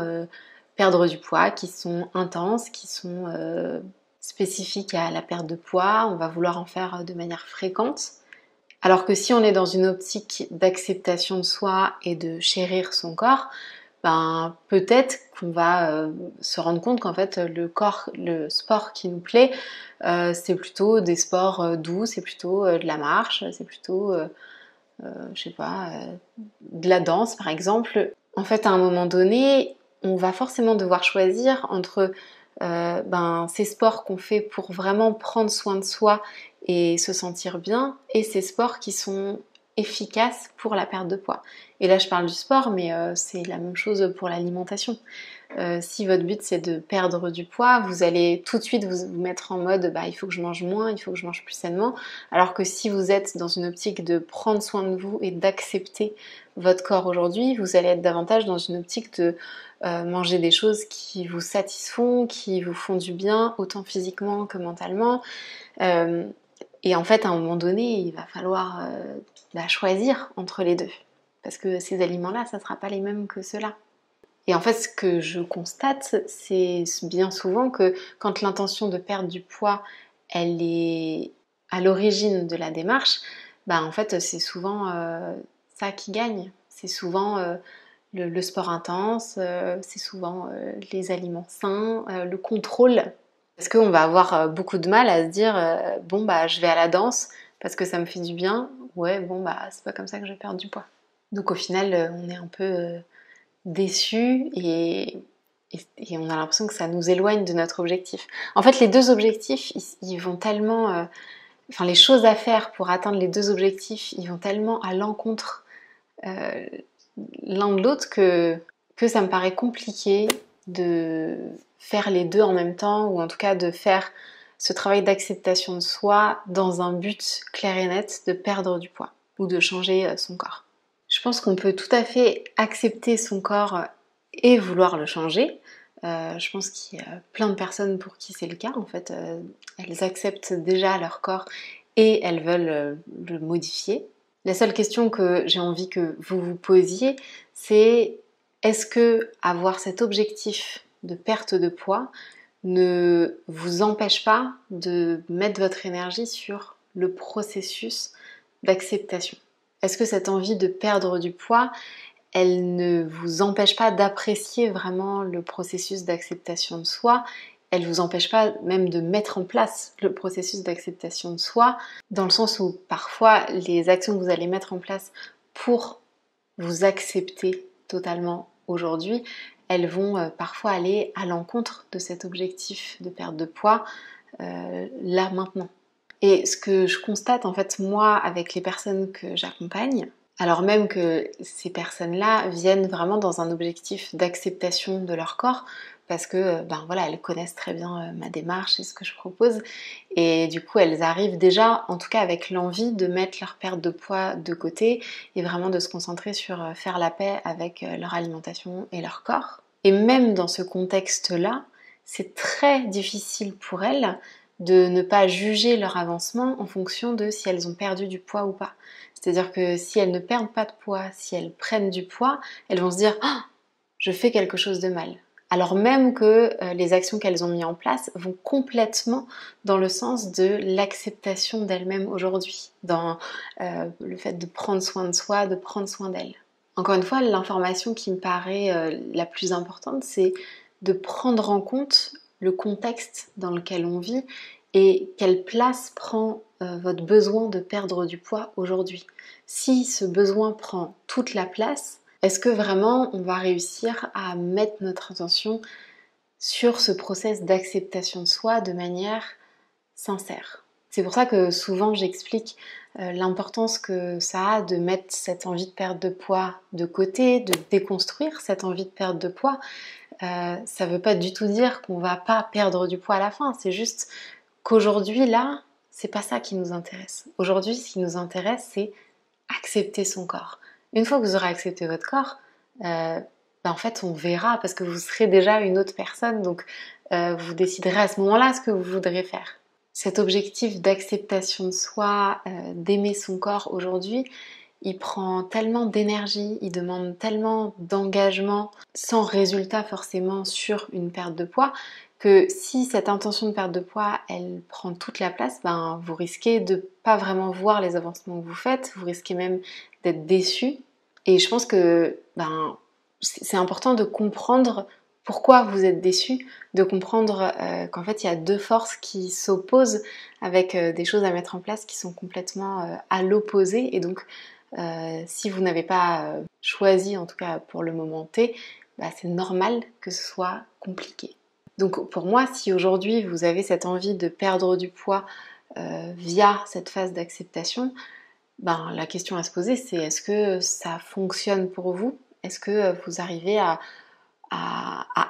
perdre du poids, qui sont intenses, qui sont spécifiques à la perte de poids. On va vouloir en faire de manière fréquente. Alors que si on est dans une optique d'acceptation de soi et de chérir son corps, ben peut-être qu'on va se rendre compte qu'en fait le sport qui nous plaît, c'est plutôt des sports doux, c'est plutôt de la marche, c'est plutôt je sais pas, de la danse par exemple. En fait, à un moment donné, on va forcément devoir choisir entre ces sports qu'on fait pour vraiment prendre soin de soi et se sentir bien, et ces sports qui sont efficaces pour la perte de poids. Et là je parle du sport, mais c'est la même chose pour l'alimentation. Si votre but c'est de perdre du poids, vous allez tout de suite vous mettre en mode il faut que je mange moins, il faut que je mange plus sainement, alors que si vous êtes dans une optique de prendre soin de vous et d'accepter votre corps aujourd'hui, vous allez être davantage dans une optique de manger des choses qui vous satisfont, qui vous font du bien, autant physiquement que mentalement. Et en fait, à un moment donné, il va falloir choisir entre les deux. Parce que ces aliments-là, ça ne sera pas les mêmes que ceux-là. Et en fait, ce que je constate, c'est bien souvent que quand l'intention de perdre du poids, elle est à l'origine de la démarche, en fait, c'est souvent ça qui gagne. C'est souvent le sport intense, c'est souvent les aliments sains, le contrôle. Parce qu'on va avoir beaucoup de mal à se dire je vais à la danse parce que ça me fait du bien. Ouais, c'est pas comme ça que je vais perdre du poids. Donc au final, on est un peu déçu et on a l'impression que ça nous éloigne de notre objectif. En fait, les deux objectifs, ils vont tellement... les choses à faire pour atteindre les deux objectifs, ils vont tellement à l'encontre l'un de l'autre que ça me paraît compliqué de faire les deux en même temps, ou en tout cas de faire ce travail d'acceptation de soi dans un but clair et net de perdre du poids ou de changer son corps. Je pense qu'on peut tout à fait accepter son corps et vouloir le changer. Je pense qu'il y a plein de personnes pour qui c'est le cas. En fait, elles acceptent déjà leur corps et elles veulent le modifier. La seule question que j'ai envie que vous vous posiez, c'est est-ce que avoir cet objectif de perte de poids ne vous empêche pas de mettre votre énergie sur le processus d'acceptation? Est-ce que cette envie de perdre du poids, elle ne vous empêche pas d'apprécier vraiment le processus d'acceptation de soi? Elle ne vous empêche pas même de mettre en place le processus d'acceptation de soi, dans le sens où parfois les actions que vous allez mettre en place pour vous accepter totalement aujourd'hui, elles vont parfois aller à l'encontre de cet objectif de perte de poids là maintenant. Et ce que je constate en fait moi avec les personnes que j'accompagne, alors même que ces personnes-là viennent vraiment dans un objectif d'acceptation de leur corps, parce que elles connaissent très bien ma démarche et ce que je propose, et du coup elles arrivent déjà en tout cas avec l'envie de mettre leur perte de poids de côté et vraiment de se concentrer sur faire la paix avec leur alimentation et leur corps. Et même dans ce contexte-là, c'est très difficile pour elles de ne pas juger leur avancement en fonction de si elles ont perdu du poids ou pas. C'est-à-dire que si elles ne perdent pas de poids, si elles prennent du poids, elles vont se dire « je fais quelque chose de mal ». Alors même que les actions qu'elles ont mises en place vont complètement dans le sens de l'acceptation d'elles-mêmes aujourd'hui, dans le fait de prendre soin de soi, de prendre soin d'elles. Encore une fois, l'information qui me paraît la plus importante, c'est de prendre en compte le contexte dans lequel on vit et quelle place prend votre besoin de perdre du poids aujourd'hui. Si ce besoin prend toute la place, est-ce que vraiment on va réussir à mettre notre attention sur ce process d'acceptation de soi de manière sincère? C'est pour ça que souvent j'explique l'importance que ça a de mettre cette envie de perdre de poids de côté, de déconstruire cette envie de perdre de poids. Ça ne veut pas du tout dire qu'on va pas perdre du poids à la fin, c'est juste qu'aujourd'hui là, c'est pas ça qui nous intéresse. Aujourd'hui, ce qui nous intéresse, c'est accepter son corps. Une fois que vous aurez accepté votre corps, en fait on verra parce que vous serez déjà une autre personne, donc vous déciderez à ce moment-là ce que vous voudrez faire. Cet objectif d'acceptation de soi, d'aimer son corps aujourd'hui, il prend tellement d'énergie, il demande tellement d'engagement sans résultat forcément sur une perte de poids que si cette intention de perte de poids elle prend toute la place, vous risquez de pas vraiment voir les avancements que vous faites, vous risquez même d'être déçu. Et je pense que c'est important de comprendre pourquoi vous êtes déçu, de comprendre qu'en fait il y a deux forces qui s'opposent avec des choses à mettre en place qui sont complètement à l'opposé. Et donc si vous n'avez pas choisi, en tout cas pour le moment T, c'est normal que ce soit compliqué. Donc pour moi, si aujourd'hui vous avez cette envie de perdre du poids via cette phase d'acceptation, la question à se poser c'est est-ce que ça fonctionne pour vous? Est-ce que vous arrivez à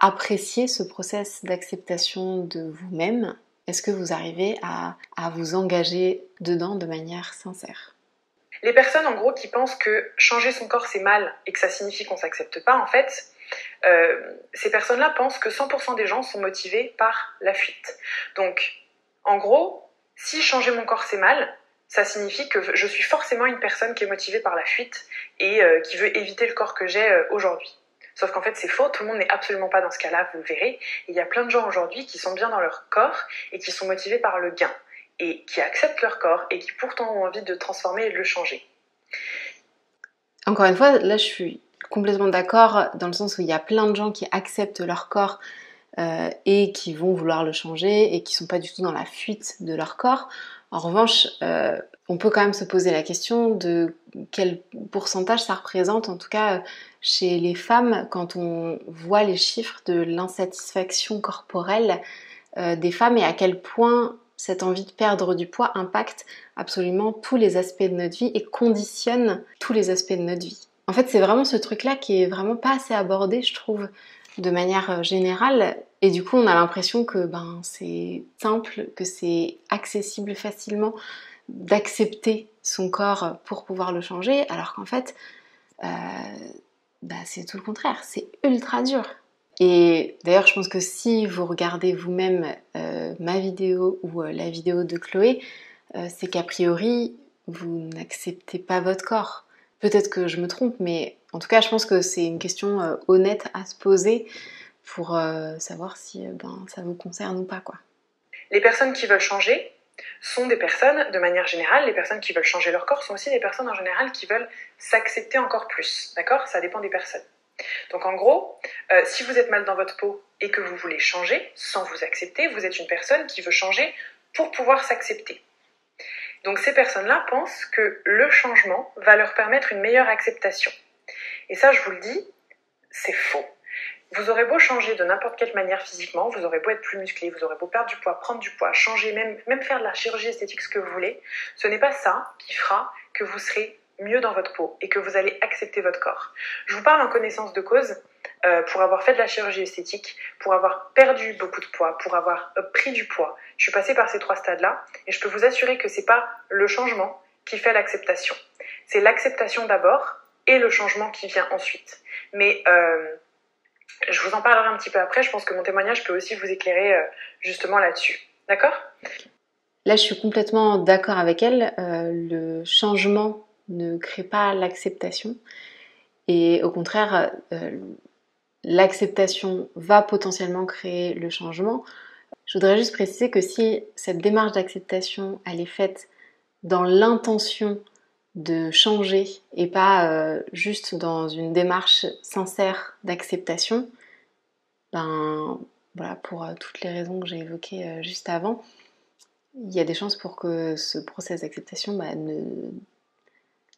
apprécier ce process d'acceptation de vous-même? Est-ce que vous arrivez à vous engager dedans de manière sincère? Les personnes en gros qui pensent que changer son corps c'est mal et que ça signifie qu'on s'accepte pas, en fait, ces personnes-là pensent que 100% des gens sont motivés par la fuite. Donc, en gros, si changer mon corps c'est mal, ça signifie que je suis forcément une personne qui est motivée par la fuite et qui veut éviter le corps que j'ai aujourd'hui. Sauf qu'en fait c'est faux, tout le monde n'est absolument pas dans ce cas-là, vous le verrez. Il y a plein de gens aujourd'hui qui sont bien dans leur corps et qui sont motivés par le gain et qui acceptent leur corps et qui pourtant ont envie de transformer et de le changer. Encore une fois, là je suis complètement d'accord dans le sens où il y a plein de gens qui acceptent leur corps et qui vont vouloir le changer et qui sont pas du tout dans la fuite de leur corps. En revanche, on peut quand même se poser la question de quel pourcentage ça représente, en tout cas chez les femmes, quand on voit les chiffres de l'insatisfaction corporelle des femmes et à quel point cette envie de perdre du poids impacte absolument tous les aspects de notre vie et conditionne tous les aspects de notre vie. En fait, c'est vraiment ce truc-là qui est vraiment pas assez abordé, je trouve, de manière générale. Et du coup, on a l'impression que c'est simple, que c'est accessible facilement d'accepter son corps pour pouvoir le changer, alors qu'en fait, c'est tout le contraire, c'est ultra dur. Et d'ailleurs, je pense que si vous regardez vous-même ma vidéo ou la vidéo de Chloé, c'est qu'a priori, vous n'acceptez pas votre corps. Peut-être que je me trompe, mais en tout cas, je pense que c'est une question honnête à se poser pour savoir si ça vous concerne ou pas, quoi. Les personnes qui veulent changer sont des personnes, de manière générale, les personnes qui veulent changer leur corps sont aussi des personnes en général qui veulent s'accepter encore plus, d'accord? Ça dépend des personnes. Donc en gros, si vous êtes mal dans votre peau et que vous voulez changer sans vous accepter, vous êtes une personne qui veut changer pour pouvoir s'accepter. Donc ces personnes-là pensent que le changement va leur permettre une meilleure acceptation. Et ça, je vous le dis, c'est faux. Vous aurez beau changer de n'importe quelle manière physiquement, vous aurez beau être plus musclé, vous aurez beau perdre du poids, prendre du poids, changer, même faire de la chirurgie esthétique, ce que vous voulez, ce n'est pas ça qui fera que vous serez mieux dans votre peau et que vous allez accepter votre corps. Je vous parle en connaissance de cause, pour avoir fait de la chirurgie esthétique, pour avoir perdu beaucoup de poids, pour avoir pris du poids. Je suis passée par ces 3 stades-là et je peux vous assurer que c'est pas le changement qui fait l'acceptation. C'est l'acceptation d'abord et le changement qui vient ensuite. Mais je vous en parlerai un petit peu après, je pense que mon témoignage peut aussi vous éclairer justement là-dessus. D'accord ? Là, je suis complètement d'accord avec elle. Le changement ne crée pas l'acceptation. Et au contraire, l'acceptation va potentiellement créer le changement. Je voudrais juste préciser que si cette démarche d'acceptation, elle est faite dans l'intention de changer et pas juste dans une démarche sincère d'acceptation, voilà, pour toutes les raisons que j'ai évoquées juste avant, il y a des chances pour que ce process d'acceptation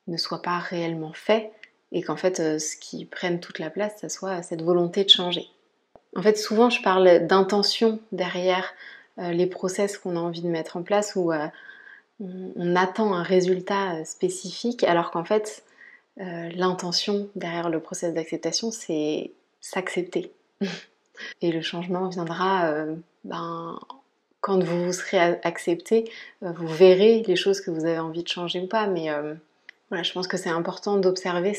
ne soit pas réellement fait et qu'en fait ce qui prenne toute la place, ça soit cette volonté de changer. En fait, souvent je parle d'intention derrière les process qu'on a envie de mettre en place où on attend un résultat spécifique alors qu'en fait l'intention derrière le process d'acceptation c'est s'accepter. Et le changement viendra quand vous vous serez accepté, vous verrez les choses que vous avez envie de changer ou pas. Mais voilà, je pense que c'est important d'observer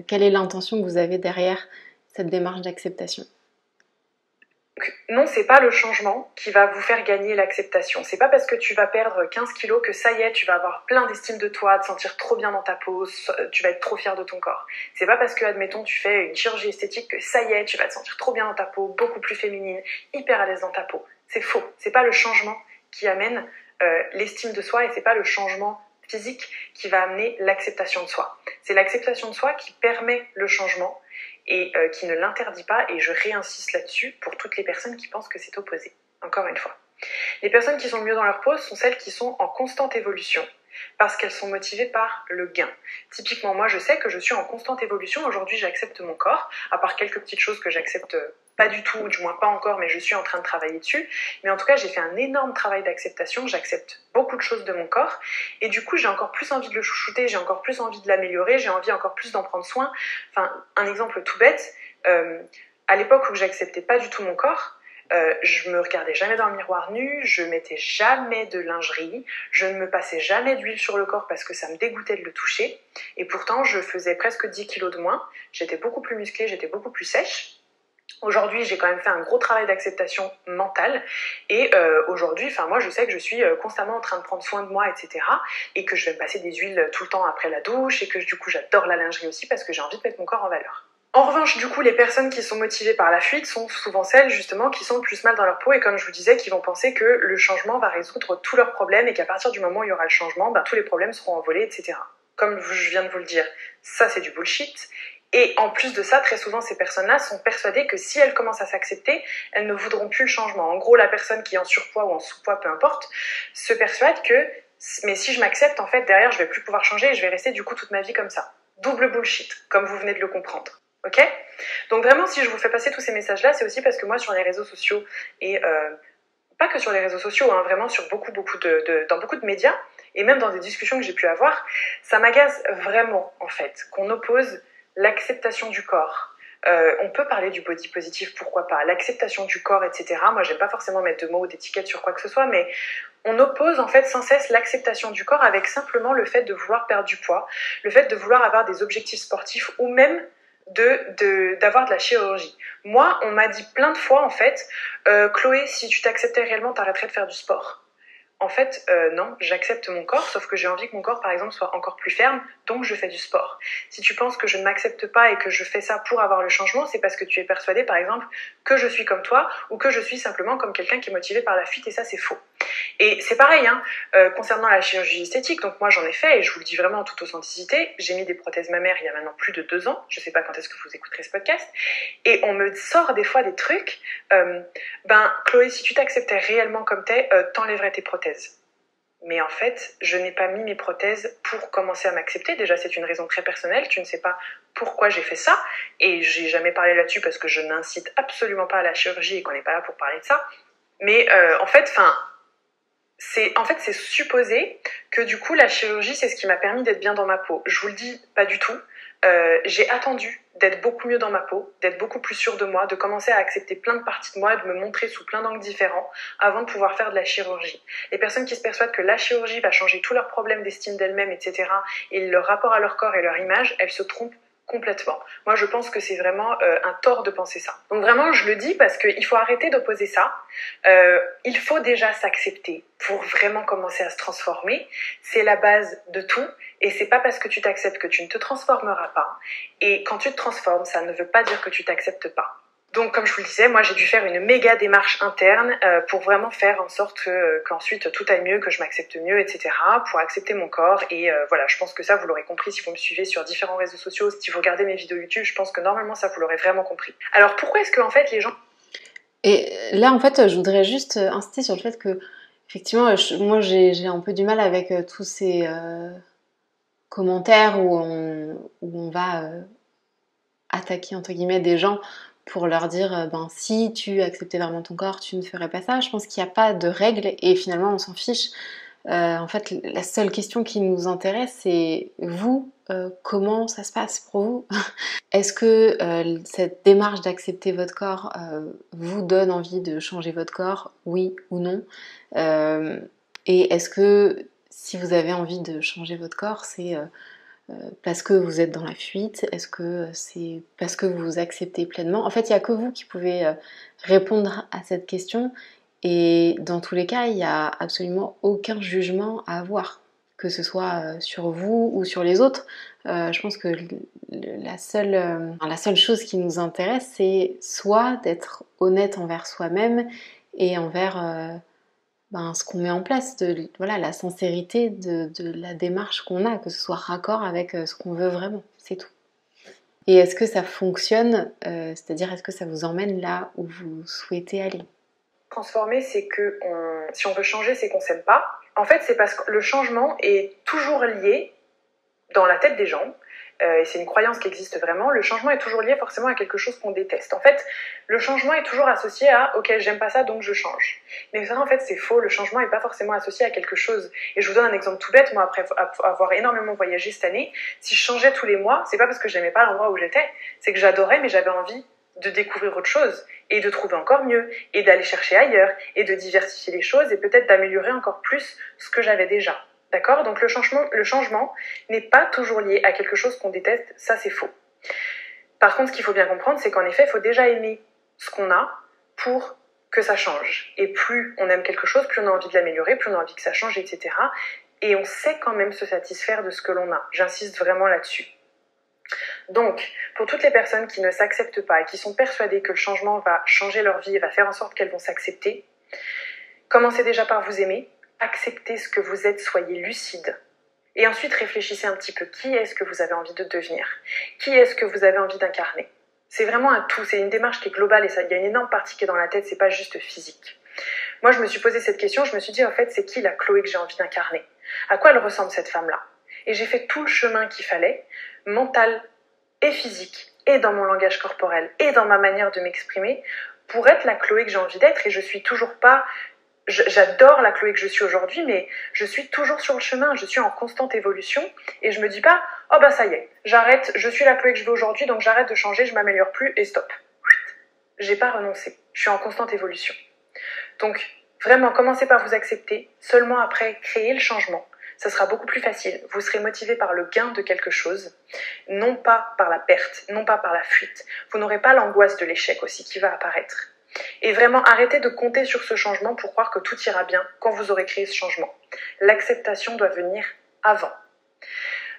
quelle est l'intention que vous avez derrière cette démarche d'acceptation. Non, c'est pas le changement qui va vous faire gagner l'acceptation. C'est pas parce que tu vas perdre 15 kilos que ça y est, tu vas avoir plein d'estime de toi, te sentir trop bien dans ta peau, tu vas être trop fier de ton corps. C'est pas parce que, admettons, tu fais une chirurgie esthétique que ça y est, tu vas te sentir trop bien dans ta peau, beaucoup plus féminine, hyper à l'aise dans ta peau. C'est faux. C'est pas le changement qui amène l'estime de soi et c'est pas le changement physique qui va amener l'acceptation de soi. C'est l'acceptation de soi qui permet le changement et qui ne l'interdit pas, et je réinsiste là-dessus pour toutes les personnes qui pensent que c'est opposé. Encore une fois. Les personnes qui sont mieux dans leur peau sont celles qui sont en constante évolution, parce qu'elles sont motivées par le gain. Typiquement, moi, je sais que je suis en constante évolution. Aujourd'hui, j'accepte mon corps, à part quelques petites choses que j'accepte pas du tout, ou du moins pas encore, mais je suis en train de travailler dessus. Mais en tout cas, j'ai fait un énorme travail d'acceptation. J'accepte beaucoup de choses de mon corps. Et du coup, j'ai encore plus envie de le chouchouter, j'ai encore plus envie de l'améliorer, j'ai envie encore plus d'en prendre soin. Enfin, un exemple tout bête, à l'époque où j'acceptais pas du tout mon corps, je me regardais jamais dans le miroir nu, je mettais jamais de lingerie, je ne me passais jamais d'huile sur le corps parce que ça me dégoûtait de le toucher. Et pourtant, je faisais presque 10 kilos de moins, j'étais beaucoup plus musclée, j'étais beaucoup plus sèche. Aujourd'hui, j'ai quand même fait un gros travail d'acceptation mentale et aujourd'hui, moi je sais que je suis constamment en train de prendre soin de moi, etc. et que je vais me passer des huiles tout le temps après la douche et que du coup j'adore la lingerie aussi parce que j'ai envie de mettre mon corps en valeur. En revanche, du coup, les personnes qui sont motivées par la fuite sont souvent celles, justement, qui sont le plus mal dans leur peau et comme je vous disais, qui vont penser que le changement va résoudre tous leurs problèmes et qu'à partir du moment où il y aura le changement, tous les problèmes seront envolés, etc. Comme je viens de vous le dire, ça c'est du bullshit. Et en plus de ça, très souvent, ces personnes-là sont persuadées que si elles commencent à s'accepter, elles ne voudront plus le changement. En gros, la personne qui est en surpoids ou en sous-poids, peu importe, se persuade que mais si je m'accepte, en fait, derrière, je vais plus pouvoir changer et je vais rester du coup toute ma vie comme ça. Double bullshit, comme vous venez de le comprendre. Ok ? Donc vraiment, si je vous fais passer tous ces messages-là, c'est aussi parce que moi, sur les réseaux sociaux, et pas que sur les réseaux sociaux, vraiment sur dans beaucoup de médias, et même dans des discussions que j'ai pu avoir, ça m'agace vraiment, en fait, qu'on oppose l'acceptation du corps. On peut parler du body positive, pourquoi pas, l'acceptation du corps, etc. Moi, j'aime pas forcément mettre de mots ou d'étiquettes sur quoi que ce soit, mais on oppose en fait sans cesse l'acceptation du corps avec simplement le fait de vouloir perdre du poids, le fait de vouloir avoir des objectifs sportifs ou même d'avoir de la chirurgie. Moi, on m'a dit plein de fois en fait, Chloé, si tu t'acceptais réellement, t'arrêterais de faire du sport. En fait, non, j'accepte mon corps, sauf que j'ai envie que mon corps, par exemple, soit encore plus ferme, donc je fais du sport. Si tu penses que je ne m'accepte pas et que je fais ça pour avoir le changement, c'est parce que tu es persuadé, par exemple, que je suis comme toi, ou que je suis simplement comme quelqu'un qui est motivé par la fuite, et ça, c'est faux. Et c'est pareil, concernant la chirurgie esthétique, donc moi j'en ai fait, et je vous le dis vraiment en toute authenticité, j'ai mis des prothèses mammaires il y a maintenant plus de 2 ans, je sais pas quand est-ce que vous écouterez ce podcast, et on me sort des fois des trucs, Chloé, si tu t'acceptais réellement comme t'es, t'enlèverais tes prothèses. Mais en fait, je n'ai pas mis mes prothèses pour commencer à m'accepter. Déjà, c'est une raison très personnelle. Tu ne sais pas pourquoi j'ai fait ça. Et j'ai jamais parlé là-dessus parce que je n'incite absolument pas à la chirurgie et qu'on n'est pas là pour parler de ça. Mais c'est supposé que du coup, la chirurgie, c'est ce qui m'a permis d'être bien dans ma peau. Je vous le dis, pas du tout. J'ai attendu d'être beaucoup mieux dans ma peau, d'être beaucoup plus sûre de moi, de commencer à accepter plein de parties de moi, de me montrer sous plein d'angles différents avant de pouvoir faire de la chirurgie. Les personnes qui se persuadent que la chirurgie va changer tous leurs problèmes d'estime d'elles-mêmes, etc., et leur rapport à leur corps et leur image, elles se trompent complètement. Moi, je pense que c'est vraiment un tort de penser ça. Donc vraiment, je le dis parce qu'il faut arrêter d'opposer ça. Il faut déjà s'accepter pour vraiment commencer à se transformer. C'est la base de tout. Et c'est pas parce que tu t'acceptes que tu ne te transformeras pas. Et quand tu te transformes, ça ne veut pas dire que tu t'acceptes pas. Donc, comme je vous le disais, moi, j'ai dû faire une méga démarche interne pour vraiment faire en sorte qu'ensuite tout aille mieux, que je m'accepte mieux, etc. pour accepter mon corps. Et voilà, je pense que ça, vous l'aurez compris si vous me suivez sur différents réseaux sociaux, si vous regardez mes vidéos YouTube, je pense que normalement, ça, vous l'aurez vraiment compris. Alors, pourquoi est-ce que, en fait, les gens... Et là, en fait, je voudrais juste insister sur le fait que Effectivement, moi j'ai un peu du mal avec tous ces commentaires où on va attaquer entre guillemets des gens pour leur dire ben si tu acceptais vraiment ton corps, tu ne ferais pas ça. Je pense qu'il n'y a pas de règles et finalement on s'en fiche. En fait, la seule question qui nous intéresse, c'est vous, comment ça se passe pour vous? Est-ce que cette démarche d'accepter votre corps vous donne envie de changer votre corps, oui ou non? Et est-ce que si vous avez envie de changer votre corps, c'est parce que vous êtes dans la fuite? Est-ce que c'est parce que vous vous acceptez pleinement? En fait, il n'y a que vous qui pouvez répondre à cette question. Et dans tous les cas, il n'y a absolument aucun jugement à avoir, que ce soit sur vous ou sur les autres. Je pense que la seule chose qui nous intéresse, c'est soit d'être honnête envers soi-même et envers ce qu'on met en place, voilà, la sincérité de la démarche qu'on a, que ce soit raccord avec ce qu'on veut vraiment, c'est tout. Et est-ce que ça fonctionne, c'est-à-dire est-ce que ça vous emmène là où vous souhaitez aller? Transformer, c'est que si on veut changer, c'est qu'on s'aime pas. En fait, c'est parce que le changement est toujours lié dans la tête des gens, et c'est une croyance qui existe vraiment, le changement est toujours lié forcément à quelque chose qu'on déteste. En fait, le changement est toujours associé à « ok, j'aime pas ça, donc je change ». Mais ça, en fait, c'est faux, le changement n'est pas forcément associé à quelque chose. Et je vous donne un exemple tout bête, moi, après avoir énormément voyagé cette année, si je changeais tous les mois, c'est pas parce que j'aimais pas l'endroit où j'étais, c'est que j'adorais, mais j'avais envie de découvrir autre chose, et de trouver encore mieux, et d'aller chercher ailleurs, et de diversifier les choses, et peut-être d'améliorer encore plus ce que j'avais déjà. D'accord? Donc le changement n'est pas toujours lié à quelque chose qu'on déteste, ça c'est faux. Par contre, ce qu'il faut bien comprendre, c'est qu'en effet, il faut déjà aimer ce qu'on a pour que ça change. Et plus on aime quelque chose, plus on a envie de l'améliorer, plus on a envie que ça change, etc. Et on sait quand même se satisfaire de ce que l'on a. J'insiste vraiment là-dessus. Donc, pour toutes les personnes qui ne s'acceptent pas et qui sont persuadées que le changement va changer leur vie et va faire en sorte qu'elles vont s'accepter, commencez déjà par vous aimer, acceptez ce que vous êtes, soyez lucide. Et ensuite, réfléchissez un petit peu. Qui est-ce que vous avez envie de devenir? Qui est-ce que vous avez envie d'incarner? C'est vraiment un tout, c'est une démarche qui est globale et ça, il y a une énorme partie qui est dans la tête, c'est pas juste physique. Moi, je me suis posé cette question, je me suis dit, en fait, c'est qui la Chloé que j'ai envie d'incarner? À quoi elle ressemble cette femme-là? Et j'ai fait tout le chemin qu'il fallait, mental et physique, et dans mon langage corporel, et dans ma manière de m'exprimer, pour être la Chloé que j'ai envie d'être, et je suis toujours pas... J'adore la Chloé que je suis aujourd'hui, mais je suis toujours sur le chemin, je suis en constante évolution, et je me dis pas, oh bah ça y est, j'arrête, je suis la Chloé que je veux aujourd'hui, donc j'arrête de changer, je m'améliore plus, et stop. J'ai pas renoncé, je suis en constante évolution. Donc, vraiment, commencez par vous accepter, seulement après, créer le changement. Ça sera beaucoup plus facile, vous serez motivé par le gain de quelque chose, non pas par la perte, non pas par la fuite. Vous n'aurez pas l'angoisse de l'échec aussi qui va apparaître. Et vraiment, arrêtez de compter sur ce changement pour croire que tout ira bien quand vous aurez créé ce changement. L'acceptation doit venir avant.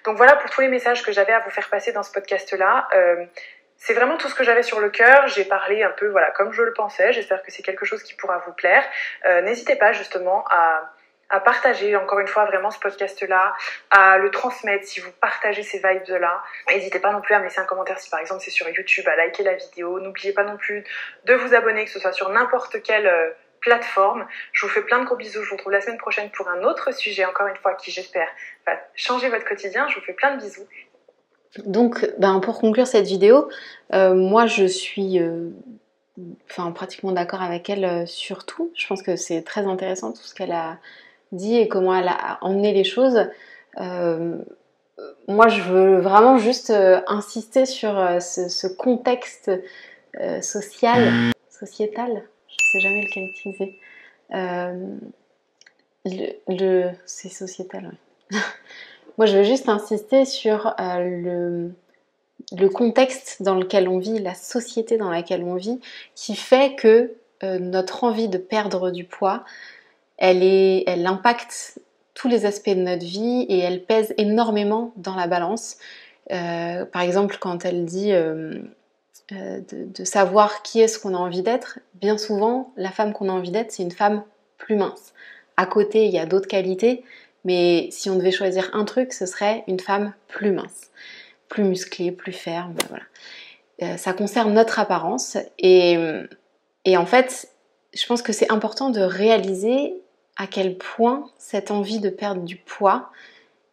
Donc voilà pour tous les messages que j'avais à vous faire passer dans ce podcast-là. C'est vraiment tout ce que j'avais sur le cœur. J'ai parlé un peu comme je le pensais. J'espère que c'est quelque chose qui pourra vous plaire. N'hésitez pas justement à partager encore une fois vraiment ce podcast-là, à le transmettre si vous partagez ces vibes-là. N'hésitez pas non plus à me laisser un commentaire si par exemple c'est sur YouTube, à liker la vidéo. N'oubliez pas non plus de vous abonner, que ce soit sur n'importe quelle plateforme. Je vous fais plein de gros bisous. Je vous retrouve la semaine prochaine pour un autre sujet, encore une fois, qui j'espère va changer votre quotidien. Je vous fais plein de bisous. Donc, pour conclure cette vidéo, moi je suis pratiquement d'accord avec elle sur tout. Je pense que c'est très intéressant tout ce qu'elle a dit et comment elle a emmené les choses. Moi, je veux vraiment juste insister sur ce contexte sociétal, je sais jamais lequel utiliser. C'est sociétal, ouais. Moi, je veux juste insister sur le contexte dans lequel on vit, la société dans laquelle on vit, qui fait que notre envie de perdre du poids, elle impacte tous les aspects de notre vie et elle pèse énormément dans la balance. Par exemple, quand elle dit de savoir qui est-ce qu'on a envie d'être, bien souvent, la femme qu'on a envie d'être, c'est une femme plus mince. À côté, il y a d'autres qualités, mais si on devait choisir un truc, ce serait une femme plus mince, plus musclée, plus ferme, voilà. Ça concerne notre apparence et en fait, je pense que c'est important de réaliser à quel point cette envie de perdre du poids,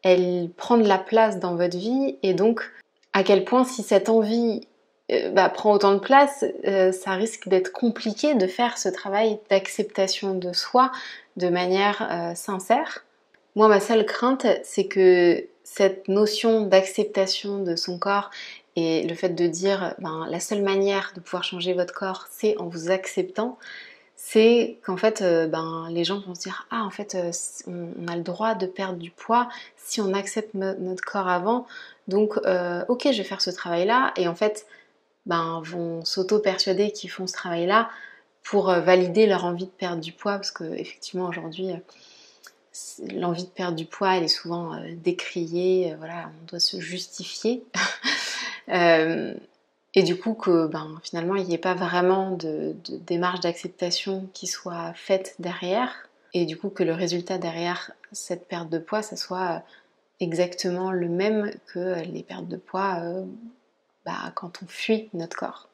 elle prend de la place dans votre vie, et donc à quel point si cette envie prend autant de place, ça risque d'être compliqué de faire ce travail d'acceptation de soi de manière sincère. Moi, ma seule crainte, c'est que cette notion d'acceptation de son corps et le fait de dire la seule manière de pouvoir changer votre corps, c'est en vous acceptant, c'est qu'en fait les gens vont se dire ah en fait on a le droit de perdre du poids si on accepte notre corps avant, donc ok je vais faire ce travail là, et en fait vont s'auto-persuader qu'ils font ce travail là pour valider leur envie de perdre du poids, parce que effectivement aujourd'hui l'envie de perdre du poids elle est souvent décriée, voilà, on doit se justifier. Et du coup que finalement il n'y ait pas vraiment de démarche d'acceptation qui soit faite derrière, et du coup que le résultat derrière cette perte de poids ça soit exactement le même que les pertes de poids quand on fuit notre corps.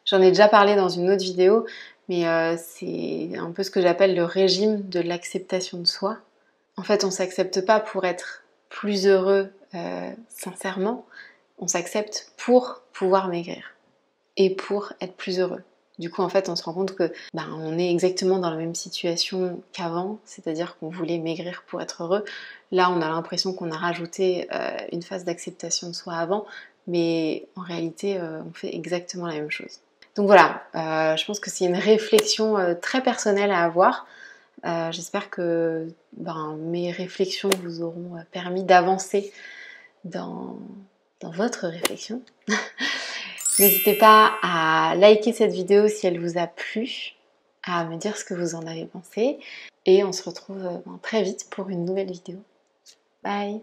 J'en ai déjà parlé dans une autre vidéo, mais c'est un peu ce que j'appelle le régime de l'acceptation de soi. En fait on ne s'accepte pas pour être plus heureux sincèrement, on s'accepte pour pouvoir maigrir et pour être plus heureux. Du coup, en fait, on se rend compte que on est exactement dans la même situation qu'avant, c'est-à-dire qu'on voulait maigrir pour être heureux. Là, on a l'impression qu'on a rajouté une phase d'acceptation de soi avant, mais en réalité, on fait exactement la même chose. Donc voilà, je pense que c'est une réflexion très personnelle à avoir. J'espère que mes réflexions vous auront permis d'avancer dans votre réflexion. N'hésitez pas à liker cette vidéo si elle vous a plu, à me dire ce que vous en avez pensé, et on se retrouve très vite pour une nouvelle vidéo. Bye!